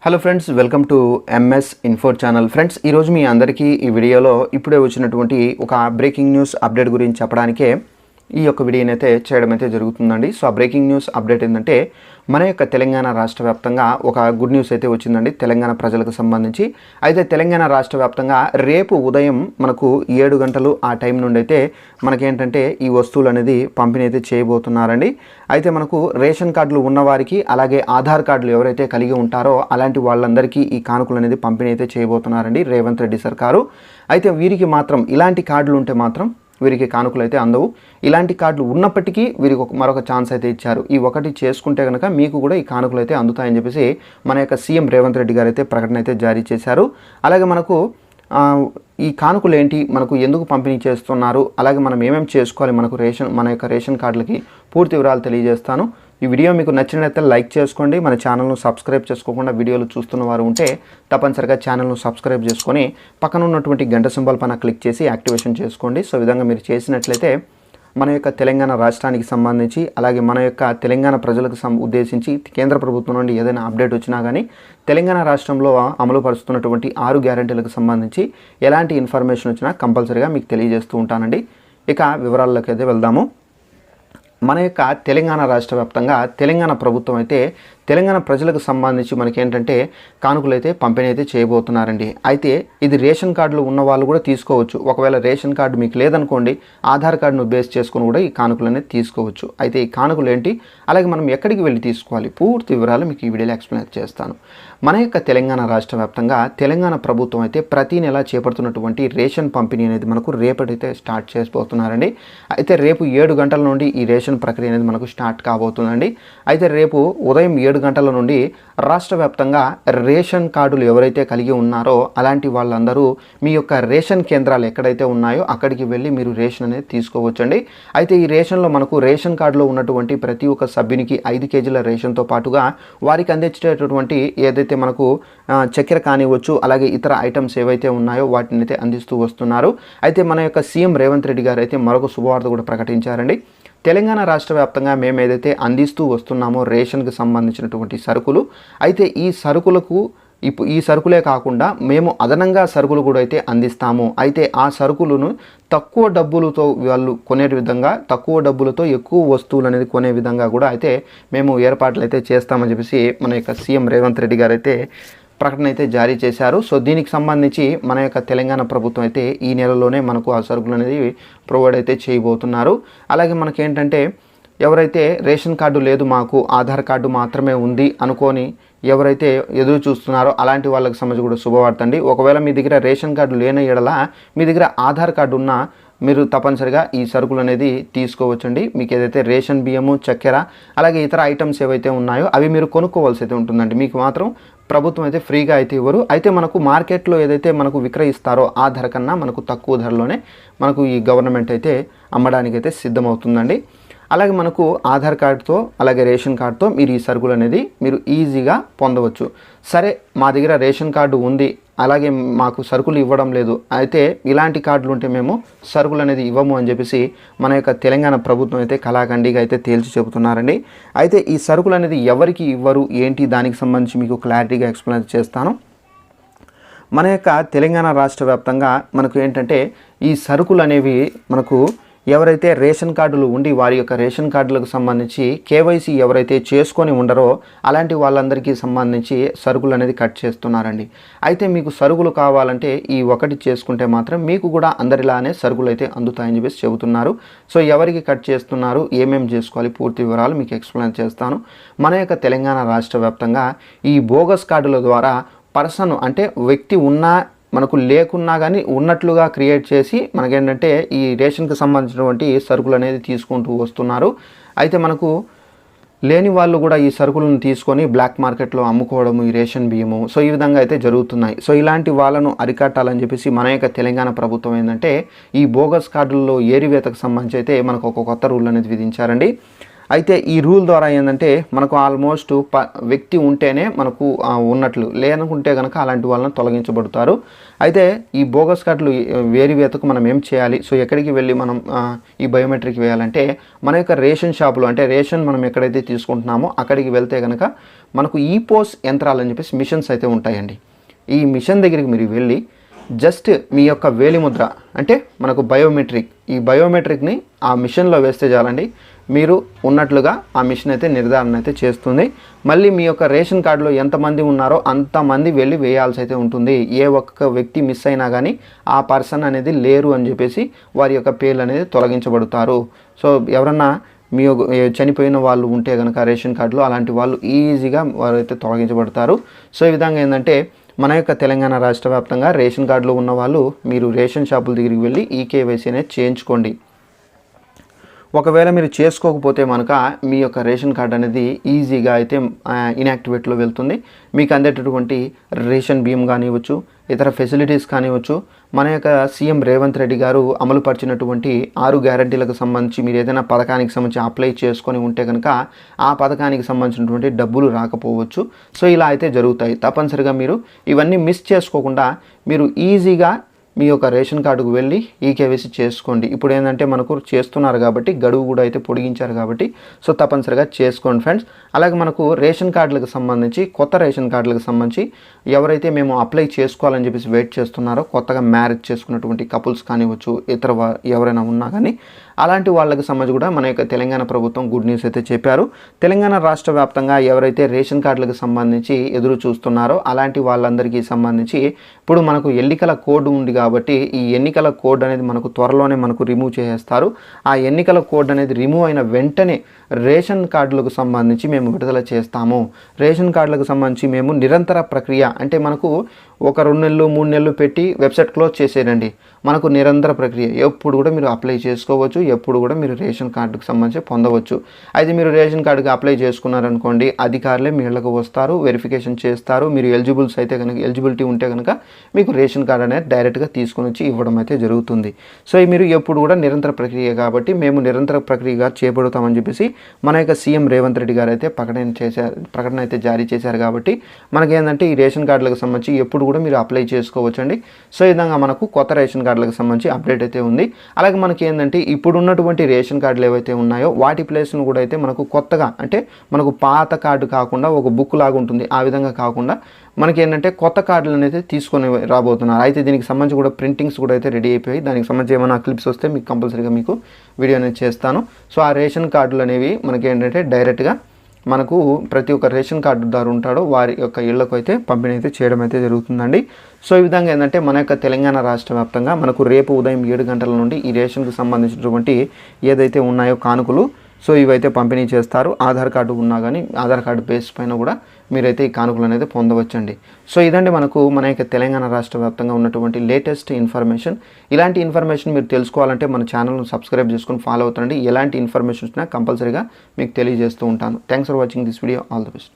Hello friends, welcome to MS info channel. Friends, ఈరోజు మీ అందరికీ ఈ వీడియోలో ఇప్పుడే వచ్చినటువంటి ఒక బ్రేకింగ్ న్యూస్ అప్డేట్ గురించి చెప్పడానికే ఈ యొక్క వీడియోని అయితే చేయడం అయితే జరుగుతుందండి. సో ఆ బ్రేకింగ్ న్యూస్ అప్డేట్ ఏంటంటే మన యొక్క తెలంగాణ రాష్ట్ర వ్యాప్తంగా ఒక గుడ్ న్యూస్ అయితే వచ్చిందండి తెలంగాణ ప్రజలకు సంబంధించి. అయితే తెలంగాణ రాష్ట్ర వ్యాప్తంగా రేపు ఉదయం మనకు 7 గంటలు ఆ టైం నుండి అయితే మనకేంటంటే ఈ వస్తువులు అనేది పంపిణీ అయితే చేయబోతున్నారండి. అయితే మనకు రేషన్ కార్డులు ఉన్నవారికి అలాగే ఆధార్ కార్డులు ఎవరైతే కలిగి ఉంటారో అలాంటి వాళ్ళందరికీ ఈ కానుకలు అనేది పంపిణీ అయితే చేయబోతున్నారండి రేవంత్ రెడ్డి సర్కారు. అయితే వీరికి మాత్రం ఇలాంటి కార్డులు ఉంటే మాత్రం వీరికి కానుకలు అయితే అందవు. ఇలాంటి కార్డులు ఉన్నప్పటికీ వీరికి మరొక ఛాన్స్ అయితే ఇచ్చారు. ఈ ఒకటి చేసుకుంటే కనుక మీకు కూడా ఈ కానుకలు అయితే అందుతాయని చెప్పేసి మన యొక్క సీఎం రేవంత్ రెడ్డి గారు అయితే ప్రకటన అయితే జారీ చేశారు. అలాగే మనకు ఈ కానుకలు ఏంటి, మనకు ఎందుకు పంపిణీ చేస్తున్నారు, అలాగే మనం ఏమేమి చేసుకోవాలి మన యొక్క రేషన్ కార్డులకి పూర్తి వివరాలు తెలియజేస్తాను. ఈ వీడియో మీకు నచ్చినట్లయితే లైక్ చేసుకోండి. మన ఛానల్ను సబ్స్క్రైబ్ చేసుకోకుండా వీడియోలు చూస్తున్న వారు ఉంటే తప్పనిసరిగా ఛానల్ను సబ్స్క్రైబ్ చేసుకొని పక్కన ఉన్నటువంటి గంట సింబల్ పైన క్లిక్ చేసి యాక్టివేషన్ చేసుకోండి. సో ఈ విధంగా మీరు చేసినట్లయితే మన యొక్క తెలంగాణ రాష్ట్రానికి సంబంధించి అలాగే మన యొక్క తెలంగాణ ప్రజలకు ఉద్దేశించి కేంద్ర ప్రభుత్వం నుండి ఏదైనా అప్డేట్ వచ్చినా కానీ తెలంగాణ రాష్ట్రంలో అమలు పరుస్తున్నటువంటి 6 గ్యారెంటీలకు సంబంధించి ఎలాంటి ఇన్ఫర్మేషన్ వచ్చినా కంపల్సరీగా మీకు తెలియజేస్తూ ఉంటానండి. ఇక వివరాల్లోకి అయితే వెళ్దాము. మన యొక్క తెలంగాణ రాష్ట్ర వ్యాప్తంగా తెలంగాణ ప్రభుత్వం అయితే తెలంగాణ ప్రజలకు సంబంధించి మనకేంటంటే కానుకలు అయితే పంపిణీ అయితే చేయబోతున్నారండి. అయితే ఇది రేషన్ కార్డులు ఉన్న వాళ్ళు కూడా తీసుకోవచ్చు. ఒకవేళ రేషన్ కార్డు మీకు లేదనుకోండి, ఆధార్ కార్డును బేస్ చేసుకుని కూడా ఈ కానుకలు అనేది తీసుకోవచ్చు. అయితే ఈ కానుకలు ఏంటి, అలాగే మనం ఎక్కడికి వెళ్ళి తీసుకోవాలి, పూర్తి వివరాలు మీకు ఈ వీడియోలో ఎక్స్ప్లెయిన్ చేస్తాను. మన యొక్క తెలంగాణ రాష్ట్ర వ్యాప్తంగా తెలంగాణ ప్రభుత్వం అయితే ప్రతి నెల చేపడుతున్నటువంటి రేషన్ పంపిణీ అనేది మనకు రేపటితే స్టార్ట్ చేయబోతున్నారండి. అయితే రేపు 7 గంటల నుండి ఈ రేషన్ ప్రక్రియ అనేది మనకు స్టార్ట్ కాబోతుందండి. అయితే రేపు ఉదయం 7 గంటల నుండి రాష్ట్ర వ్యాప్తంగా రేషన్ కార్డులు ఎవరైతే కలిగి ఉన్నారో అలాంటి వాళ్ళందరూ మీ యొక్క రేషన్ కేంద్రాలు ఎక్కడైతే ఉన్నాయో అక్కడికి వెళ్ళి మీరు రేషన్ అనేది తీసుకోవచ్చండి. అయితే ఈ రేషన్లో మనకు రేషన్ కార్డులో ఉన్నటువంటి ప్రతి ఒక్క సభ్యునికి 5 కేజీల రేషన్తో పాటుగా వారికి అందించేటటువంటి ఏదైతే మనకు చక్కెర కానివచ్చు, అలాగే ఇతర ఐటమ్స్ ఏవైతే ఉన్నాయో వాటిని అయితే అందిస్తూ వస్తున్నారు. అయితే మన యొక్క సీఎం రేవంత్ రెడ్డి గారు అయితే మరొక శుభవార్త కూడా ప్రకటించారండి. తెలంగాణ రాష్ట్ర వ్యాప్తంగా మేము ఏదైతే అందిస్తూ వస్తున్నామో రేషన్కి సంబంధించినటువంటి సరుకులు, అయితే ఈ సరుకులే కాకుండా మేము అదనంగా సరుకులు కూడా అయితే అందిస్తాము. అయితే ఆ సరుకులను తక్కువ డబ్బులతో వాళ్ళు కొనే విధంగా, తక్కువ డబ్బులతో ఎక్కువ వస్తువులు అనేది కొనే విధంగా కూడా అయితే మేము ఏర్పాట్లు అయితే చేస్తామని చెప్పేసి మన యొక్క సీఎం రేవంత్ రెడ్డి గారు అయితే ప్రకటన అయితే జారీ చేశారు. సో దీనికి సంబంధించి మన యొక్క తెలంగాణ ప్రభుత్వం అయితే ఈ నెలలోనే మనకు ఆ సరుకులు అనేది ప్రొవైడ్ అయితే చేయబోతున్నారు. అలాగే మనకేంటంటే ఎవరైతే రేషన్ కార్డు లేదు, మాకు ఆధార్ కార్డు మాత్రమే ఉంది అనుకొని ఎవరైతే ఎదురు చూస్తున్నారో అలాంటి వాళ్ళకి సంబంధించి కూడా శుభవార్త అండి. ఒకవేళ మీ దగ్గర రేషన్ కార్డు లేని ఎడల మీ దగ్గర ఆధార్ కార్డు ఉన్నా మీరు తప్పనిసరిగా ఈ సరుకులు అనేది తీసుకోవచ్చండి. మీకు ఏదైతే రేషన్ బియ్యము, చక్కెర అలాగే ఇతర ఐటమ్స్ ఏవైతే ఉన్నాయో అవి మీరు కొనుక్కోవాల్సి అయితే ఉంటుందండి. మీకు మాత్రం ప్రభుత్వం అయితే ఫ్రీగా అయితే ఇవ్వరు. అయితే మనకు మార్కెట్లో ఏదైతే మనకు విక్రయిస్తారో ఆ ధర కన్నా మనకు తక్కువ ధరలోనే మనకు ఈ గవర్నమెంట్ అయితే అమ్మడానికి అయితే సిద్ధమవుతుందండి. అలాగే మనకు ఆధార్ కార్డుతో అలాగే రేషన్ కార్డుతో మీరు ఈ సరుకులు అనేది మీరు ఈజీగా పొందవచ్చు. సరే, మా దగ్గర రేషన్ కార్డు ఉంది, అలాగే మాకు సరుకులు ఇవ్వడం లేదు, అయితే ఇలాంటి కార్డులు ఉంటే మేము సరుకులు అనేది ఇవ్వము అని చెప్పేసి మన యొక్క తెలంగాణ ప్రభుత్వం అయితే కళాఖండిగా అయితే తేల్చి చెబుతున్నారండి. అయితే ఈ సరుకులు అనేది ఎవరికి ఇవ్వరు ఏంటి, దానికి సంబంధించి మీకు క్లారిటీగా ఎక్స్ప్లెయిన్ చేస్తాను. మన యొక్క తెలంగాణ రాష్ట్ర వ్యాప్తంగా మనకు ఏంటంటే ఈ సరుకులు అనేవి మనకు ఎవరైతే రేషన్ కార్డులు ఉండి వారి యొక్క రేషన్ కార్డులకు సంబంధించి కేవైసీ ఎవరైతే చేసుకొని ఉండరో అలాంటి వాళ్ళందరికీ సంబంధించి సరుకులు అనేది కట్ చేస్తున్నారండి. అయితే మీకు సరుకులు కావాలంటే ఈ ఒకటి చేసుకుంటే మాత్రం మీకు కూడా అందరిలానే సరుకులు అయితే అందుతాయని చెప్పేసి చెబుతున్నారు. సో ఎవరికి కట్ చేస్తున్నారు, ఏమేమి చేసుకోవాలి, పూర్తి వివరాలు మీకు ఎక్స్ప్లెయిన్ చేస్తాను. మన యొక్క తెలంగాణ రాష్ట్ర వ్యాప్తంగా ఈ బోగస్ కార్డుల ద్వారా పర్సన్ అంటే వ్యక్తి ఉన్నా మనకు లేకున్నా కానీ ఉన్నట్లుగా క్రియేట్ చేసి మనకేంటంటే ఈ రేషన్కి సంబంధించినటువంటి సరుకులు అనేది తీసుకుంటూ వస్తున్నారు. అయితే మనకు లేని వాళ్ళు కూడా ఈ సరుకులను తీసుకొని బ్లాక్ మార్కెట్లో అమ్ముకోవడము, ఈ రేషన్ బియ్యము, సో ఈ విధంగా అయితే జరుగుతున్నాయి. సో ఇలాంటి వాళ్ళను అరికట్టాలని చెప్పేసి మన యొక్క తెలంగాణ ప్రభుత్వం ఏంటంటే ఈ బోగస్ కార్డుల్లో ఏరివేతకు సంబంధించి అయితే మనకు ఒక కొత్త రూల్ అనేది విధించారండి. అయితే ఈ రూల్ ద్వారా ఏంటంటే మనకు ఆల్మోస్ట్ వ్యక్తి ఉంటేనే మనకు ఉన్నట్లు, లేనుకుంటే కనుక అలాంటి వాళ్ళని తొలగించబడతారు. అయితే ఈ బోగస్ కార్డులు వేరువేతకు మనం ఏం చేయాలి? సో ఎక్కడికి వెళ్ళి మనం ఈ బయోమెట్రిక్ వేయాలంటే మన యొక్క రేషన్ షాపులు, అంటే రేషన్ మనం ఎక్కడైతే తీసుకుంటున్నామో అక్కడికి వెళ్తే కనుక మనకు ఈ పోస్ యంత్రాలు అని చెప్పేసి మిషన్స్ అయితే ఉంటాయండి. ఈ మిషన్ దగ్గరికి మీరు వెళ్ళి జస్ట్ మీ యొక్క వేలిముద్ర అంటే మనకు బయోమెట్రిక్, ఈ బయోమెట్రిక్ని ఆ మిషన్లో వేస్తే చాలండి, మీరు ఉన్నట్లుగా ఆ మిషన్ అయితే నిర్ధారణ అయితే చేస్తుంది. మళ్ళీ మీ యొక్క రేషన్ కార్డులో ఎంతమంది ఉన్నారో అంతమంది వెళ్ళి వేయాల్సి అయితే ఉంటుంది. ఏ ఒక్క వ్యక్తి మిస్ అయినా కానీ ఆ పర్సన్ అనేది లేరు అని చెప్పేసి వారి యొక్క పేర్లు అనేది తొలగించబడతారు. సో ఎవరన్నా మీ చనిపోయిన వాళ్ళు ఉంటే కనుక రేషన్ కార్డులో అలాంటి వాళ్ళు ఈజీగా వారైతే తొలగించబడతారు. సో ఈ విధంగా ఏంటంటే మన యొక్క తెలంగాణ రాష్ట్ర వ్యాప్తంగా రేషన్ కార్డులో ఉన్న వాళ్ళు మీరు రేషన్ షాపుల దగ్గరికి వెళ్ళి ఈ కేవైసీ అనేది చేయించుకోండి. ఒకవేళ మీరు చేసుకోకపోతే కనుక మీ యొక్క రేషన్ కార్డు అనేది ఈజీగా అయితే ఇన్యాక్టివేట్లో వెళ్తుంది. మీకు అందేటటువంటి రేషన్ బియ్యం కానివ్వచ్చు, ఇతర ఫెసిలిటీస్ కానివ్వచ్చు, మన యొక్క సీఎం రేవంత్ రెడ్డి గారు అమలుపరిచినటువంటి 6 గ్యారంటీలకు సంబంధించి మీరు ఏదైనా పథకానికి సంబంధించి అప్లై చేసుకొని ఉంటే కనుక ఆ పథకానికి సంబంధించినటువంటి డబ్బులు రాకపోవచ్చు. సో ఇలా అయితే జరుగుతాయి. తప్పనిసరిగా మీరు ఇవన్నీ మిస్ చేసుకోకుండా మీరు ఈజీగా మీ యొక్క రేషన్ కార్డుకు వెళ్ళి ఈ కేవైసీ చేసుకోండి. ఇప్పుడు ఏంటంటే మనకు చేస్తున్నారు కాబట్టి గడువు కూడా అయితే పొడిగించారు కాబట్టి సో తప్పనిసరిగా చేసుకోండి ఫ్రెండ్స్. అలాగే మనకు రేషన్ కార్డులకు సంబంధించి, కొత్త రేషన్ కార్డులకు సంబంధించి ఎవరైతే మేము అప్లై చేసుకోవాలని చెప్పేసి వెయిట్ చేస్తున్నారో, కొత్తగా మ్యారేజ్ చేసుకున్నటువంటి కపుల్స్ కానివ్వచ్చు, ఇతర ఎవరైనా ఉన్నా కానీ అలాంటి వాళ్ళకి సంబంధించి కూడా మన యొక్క తెలంగాణ ప్రభుత్వం గుడ్ న్యూస్ అయితే చెప్పారు. తెలంగాణ రాష్ట్ర వ్యాప్తంగా ఎవరైతే రేషన్ కార్డులకు సంబంధించి ఎదురు చూస్తున్నారో అలాంటి వాళ్ళందరికీ సంబంధించి ఇప్పుడు మనకు ఎన్నికల కోడ్ ఉంది కాబట్టి ఈ ఎన్నికల కోడ్ అనేది మనకు త్వరలోనే మనకు రిమూవ్ చేసేస్తారు. ఆ ఎన్నికల కోడ్ అనేది రిమూవ్ అయిన వెంటనే రేషన్ కార్డులకు సంబంధించి మేము విడుదల చేస్తాము. రేషన్ కార్డులకు సంబంధించి మేము నిరంతర ప్రక్రియ, అంటే మనకు ఒక 2 నెలలు 3 నెలలు పెట్టి వెబ్సైట్ క్లోజ్ చేసేయండి. మనకు నిరంతర ప్రక్రియ, ఎప్పుడు కూడా మీరు అప్లై చేసుకోవచ్చు, ఎప్పుడు కూడా మీరు రేషన్ కార్డుకు సంబంధించి పొందవచ్చు. అయితే మీరు రేషన్ కార్డుకి అప్లై చేసుకున్నారనుకోండి, అధికారులే మీ ఇళ్ళకు వస్తారు, వెరిఫికేషన్ చేస్తారు. మీరు ఎలిజిబుల్స్ అయితే కనుక, ఎలిజిబిలిటీ ఉంటే కనుక మీకు రేషన్ కార్డు అనేది డైరెక్ట్గా తీసుకొని వచ్చి ఇవ్వడం అయితే జరుగుతుంది. సో మీరు ఎప్పుడు కూడా నిరంతర ప్రక్రియ కాబట్టి మేము నిరంతర ప్రక్రియగా చేపడతామని చెప్పేసి మన యొక్క సీఎం రేవంత్ రెడ్డి గారు అయితే ప్రకటన అయితే జారీ చేశారు. కాబట్టి మనకేంటంటే ఈ రేషన్ కార్డులకు సంబంధించి ఎప్పుడు కూడా మీరు అప్లై చేసుకోవచ్చండి. సో ఈ విధంగా మనకు కొత్త రేషన్ కార్డులకు సంబంధించి అప్డేట్ అయితే ఉంది. అలాగే మనకి ఏంటంటే ఇప్పుడు ఉన్నటువంటి రేషన్ కార్డులు ఏవైతే ఉన్నాయో వాటి ప్లేస్ను కూడా అయితే మనకు కొత్తగా, అంటే మనకు పాత కార్డు కాకుండా ఒక బుక్ లాగా ఉంటుంది, ఆ విధంగా కాకుండా మనకి ఏంటంటే కొత్త కార్డులు అనేది తీసుకొని రాబోతున్నారు. అయితే దీనికి సంబంధించి కూడా ప్రింటింగ్స్ కూడా అయితే రెడీ అయిపోయి, దానికి సంబంధించి ఏమైనా క్లిప్స్ వస్తే మీకు కంపల్సరీగా మీకు వీడియో అనేది చేస్తాను. సో ఆ రేషన్ కార్డులు అనేవి మనకి ఏంటంటే డైరెక్ట్గా మనకు ప్రతి ఒక్క రేషన్ కార్డుదారు ఉంటాడో వారి యొక్క ఇళ్లకు అయితే పంపిణీ అయితే చేయడం అయితే జరుగుతుందండి. సో ఈ విధంగా ఏంటంటే మన యొక్క తెలంగాణ రాష్ట్ర వ్యాప్తంగా మనకు రేపు ఉదయం 7 గంటల నుండి ఈ రేషన్కు సంబంధించినటువంటి ఏదైతే ఉన్నాయో కానుకలు, సో ఇవైతే పంపిణీ చేస్తారు. ఆధార్ కార్డు ఉన్నా కానీ ఆధార్ కార్డు బేస్ పైన కూడా మీరైతే ఈ కానుకలు అనేది పొందవచ్చండి. సో ఇదండి మనకు మన యొక్క తెలంగాణ రాష్ట్ర వ్యాప్తంగా ఉన్నటువంటి లేటెస్ట్ ఇన్ఫర్మేషన్. ఇలాంటి ఇన్ఫర్మేషన్ మీరు తెలుసుకోవాలంటే మన ఛానల్ను సబ్స్క్రైబ్ చేసుకొని ఫాలో అవుతుండండి. ఎలాంటి ఇన్ఫర్మేషన్ వచ్చినా కంపల్సరీగా మీకు తెలియజేస్తూ ఉంటాను. Thanks for watching this video. All the best.